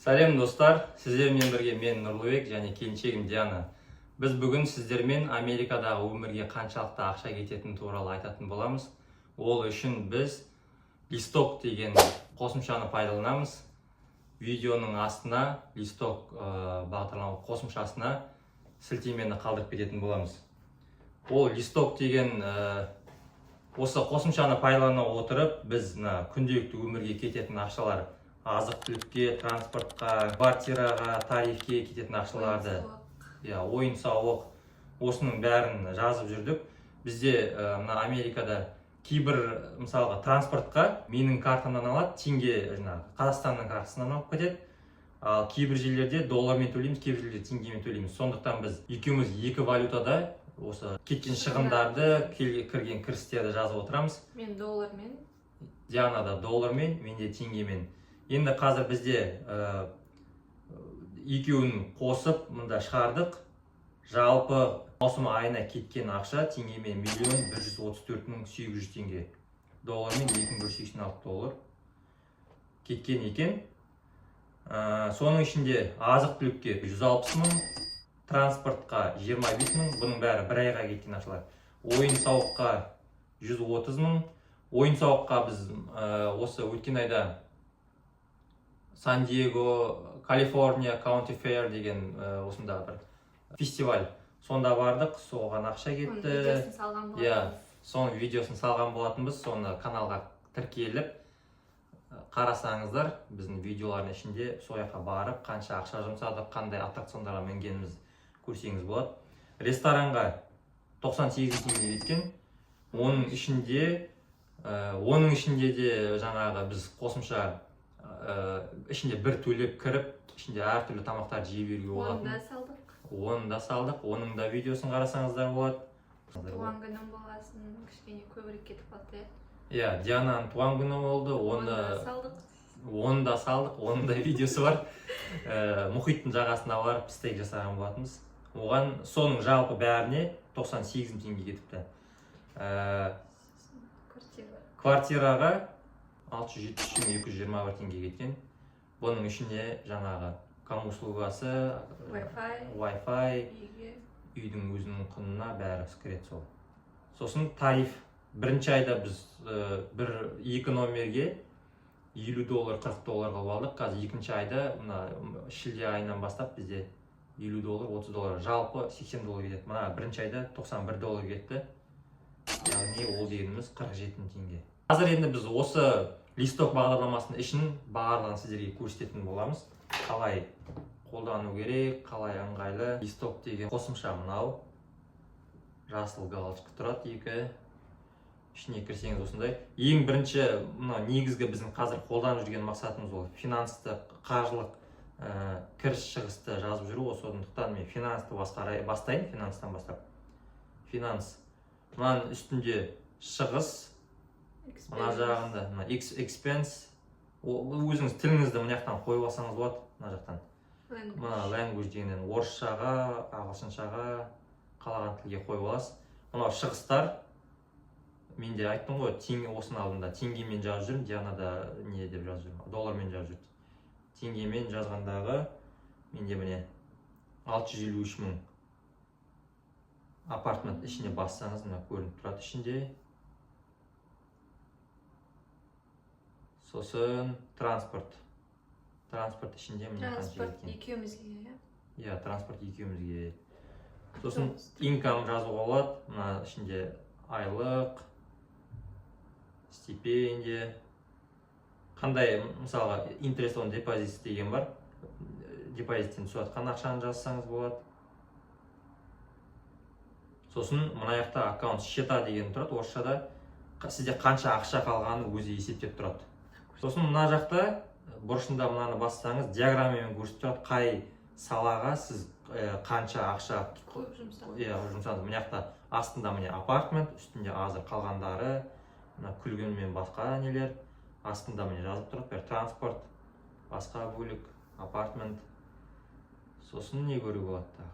Сәлем достар, сіздермен бірге мен Нұрлыбек және келіншегім Диана. Біз бүгін сіздермен Америкадағы өмірге қаншалықты ақша кететіні туралы айтатын боламыз. Ол үшін біз листок деген қосымшаны пайдаланамыз. Видеоның астына листок бағдарлама қосымшасына сілтемені қалдырып кететін боламыз. Ол листок деген осы қосымшаны пайдалана отырып біз күнделікті өмірге кететін ақшалар, азық-түлікке, транспортқа, квартираға, тарифке кететін ақшаларды, ойын сауық, осының бәрін жазып жүрдік. Бізде Америкада кейбір мысалға транспортқа менің картамнан алады, теңге Қазақстанның картасынан алып кетеді. Ал кейбір жерлерде доллармен төлейміз, кейбір жерлерде теңгемен төлейміз. Сондықтан біз екеуміз екі валютада осы кеткен шығындарды, кірген кірістерді жазып отырамыз. Мен доллармен, Диана да доллармен, мен де теңгемен. Енді қазір бізде екеуін қосып мұнда шығардық. Жалпы маусым айына кеткен ақша теңгемен 1.134.800 теңге. Доллармен 2186 доллар кеткен екен. Соның ішінде азық-түлікке 160 мың, транспортқа 25 мың, бұның бәрі бір айға кеткен ақшалар. Ойын сауыққа 130 мың. Ойын сауыққа біз осы өткен айда Сан-Диего, Калифорния, Каунти Фейр деген осында бір фестиваль. Сонда бардық, соған ақша кетті. Видеосын салған болатынбыз. Соның видеосын салған болатынбыз. Соны каналға тіркеліп қарасаңыздар, біздің видеолардың ішінде сояққа барып, қанша ақша жұмсадық, қандай аттракциондарға мінгеніміз көрсеңіз болады. Ресторанға 98 теңге кеткен. Оның ішінде де жаңағы біз қосымша ішінде бір төлеп кіріп, ішінде әртүрлі тамақтар жей беруге болатын. Оны да салдық. Оның да видеосын қарасаңыздар болады. Туған күнім болғасын, кішкене көбірек кетіп қалды. Диананың туған күні болды. Оны да салдық. Оның да видеосы бар. Мұхиттың жағасына барып стейк жасаған болатынбыз. Оған соның жалпы бәріне 98 теңге кетіпті. Квартираға 670.221 теңге кеткен. Бұның ішінде жаңағы коммуслугасы, Wi-Fi, үйдің өзінің құнына бәрі кіреді сол. Сосын тариф. Бірінші айда біз екі номерге 50 доллар, 40 долларға алдық. Қазір екінші айда шілде айынан бастап бізде 50 доллар, 30 доллар, жалпы 80 доллар кетеді. Мына бірінші айда 91 доллар кетті. Яғни ол дегеніміз 47 теңге. Қазір енді біз осы листок бағдарламасының ішін барлығын сіздерге көрсететін боламыз. Қалай қолдану керек, қалай ыңғайлы. Листок деген қосымша мынау. Жасыл галочка тұрады екі. Ішіне кірсеңіз осындай. Ең бірінші негізгі біздің қазір қолданып жүрген мақсатымыз ол финансты, қаржылық кіріс шығысты жазып жүру. Сондықтан мен финансты бастайын, финанстан бастап. Финанс. Мынаның үстінде шығыс. Мына жағында expense. Өзіңіз тіліңізді мына жақтан қойып алсаңыз болады. Мына жақтан. Мына language дегеннен орысшаға, ағылшыншаға, қалаған тілге қойып аласыз. Мына шығыстар. Мен де айттым ғой, осының алдында теңгемен жазып жүрмін. Диана да не деп жазып жүрмін? Доллармен жазып жүрді. Теңгемен жазғандағы менде міне 653 мың. Апартмент ішіне бассаңыз, мына көрініп тұрады ішінде. Сосын транспорт. Транспорт ішінде міне қанша кеткен. Транспорт екеумізге, транспорт екеумізге. Сосын income жазуға болады. Мына ішінде айлық, стипендия. Қандай, мысалға, interest on deposit деген бар. Депозиттен түсіп жатқан ақшаны жазсаңыз болады. Сосын мына жақта аккаунт счета деген тұрады. Орысшада сізде қанша ақша қалғаны өзі есептеп тұрады. Сосын мына жақта бұрышында мынаны бассаңыз, диаграммамен көрсетіп тұрады, қай салаға сіз қанша ақша көп жұмсадыңыз. Мына жақта астында міне апартмент, үстінде азыр қалғандары, күлгенмен басқа нелер, астында міне жазып тұрады, транспорт, басқа бөлік, апартмент. Сосын не көруге болады?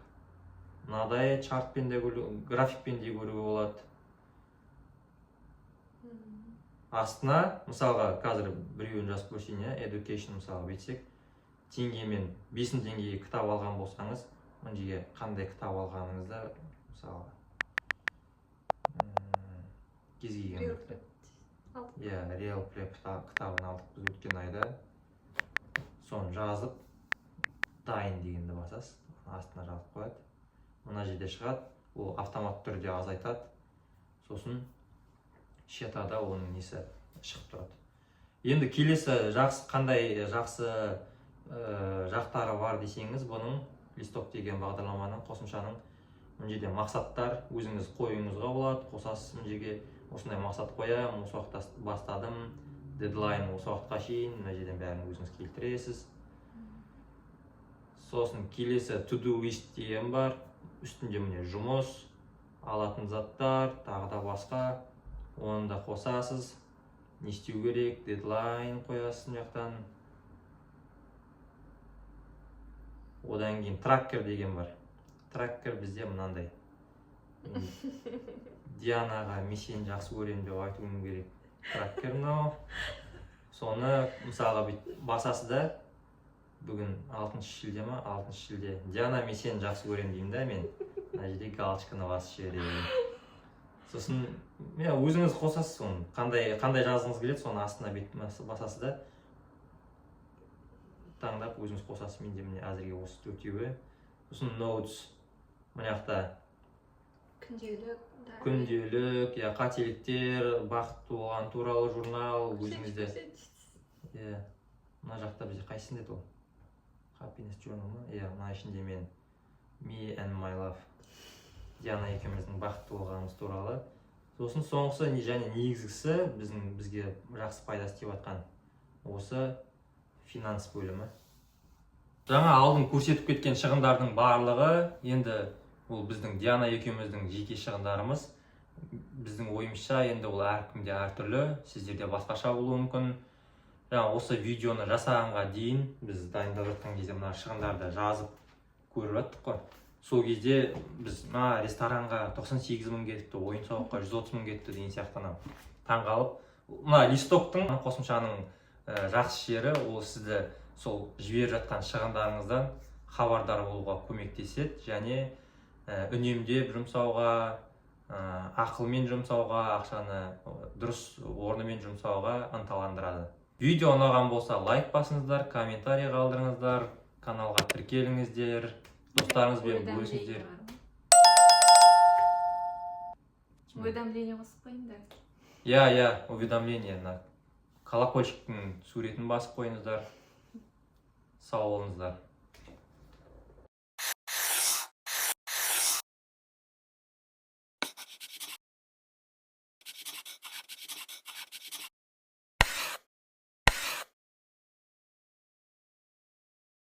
Мынадай чартпен де графикпен де көруге болады. Астына, мысалға, қазір біреуін жазып көрсейін, education мысалға бетсек, теңгемен 5000 теңгеге кітап алған болсаңыз, мына жерге қандай кітап алғаныңызда, мысалы кез келген Real Prep кітабын алдық біз өткен айда. Соны жазып, дайын дегенді басасыз, астына жазып қояды. Мына жерде шығады, ол автомат түрде азайтады. Сосын шетада оның несі шығып тұрады. Енді келесі қандай жақсы жақтары бар десеңіз, бұның листок деген бағдарламаның, қосымшаның мына жерде мақсаттар өзіңіз қоюыңызға болады. Қосасыз мына жерге осындай мақсат қоямын, осы уақытта бастадым, дедлайн осы уақытқа шейін, мына жерден бәрін өзіңіз келтіресіз. Сосын келесі to do list деген бар. Үстінде міне жұмыс, алатын заттар, тағы да басқа. Оны да қосасыз. Не істеу керек, дедлайн қоясыз жақтан. Одан кейін траккер деген бар. Траккер бізде мынандай. Дианаға мен сені жақсы көремін деп айтуым керек. Траккер мынау. Соны мысалға басасыз да, бүгін 6 шілде ма? 6 шілде. Диана, мен сені жақсы көремін деймін да, мен мына жерде галочканы басып жіберемін. Сосын өзіңіз қосасыз соны. Қандай жазғыңыз келеді, соны астына басасыз да. Таңдап өзіңіз қосасыз. Менде міне әзірге осы 4-еуі. Сосын notes. Мына жақта күнделік, қателіктер, бақытты болған туралы журнал, өзіңізде. Мына жақта бізде қайсысын деді ол? Happiness Journal ма? Мына ішінде мен Me and My Love. Диана екеуміздің бақытты болғанымыз туралы. Сосын соңғысы және негізгісі бізге жақсы пайдасы тиіп жатқан осы финанс бөлімі. Жаңа алдын көрсетіп кеткен шығындардың барлығы енді ол біздің Диана екеуміздің жеке шығындарымыз. Біздің ойымызша енді ол әркімде әртүрлі, сіздерде басқаша болуы мүмкін. Жаңа осы видеоны жасағанға дейін біз дайындап жатқан кезде мына шығындарды жазып көріп жаттық қой. Сол кезде біз ресторанға 98 мың кетті, ойын сауыққа 130 мың кетті деген сияқтан таңғалып. Мына листоктың қосымшаның жақсы жері ол сізді сол жіберіп жатқан шығындарыңыздан хабардар болуға көмектеседі және үнемдеп жұмсауға, ақылмен жұмсауға, ақшаны дұрыс орнымен жұмсауға ынталандырады. Видео ұнаған болса лайк басыңыздар, комментарий қалдырыңыздар, каналға тіркеліңіздер, достарыңызбен бөлісіңіздер. Уведомление басып қойыңдар. Уведомление. Колокольчиктің суретін басып қойыңыздар. Сау болыңыздар.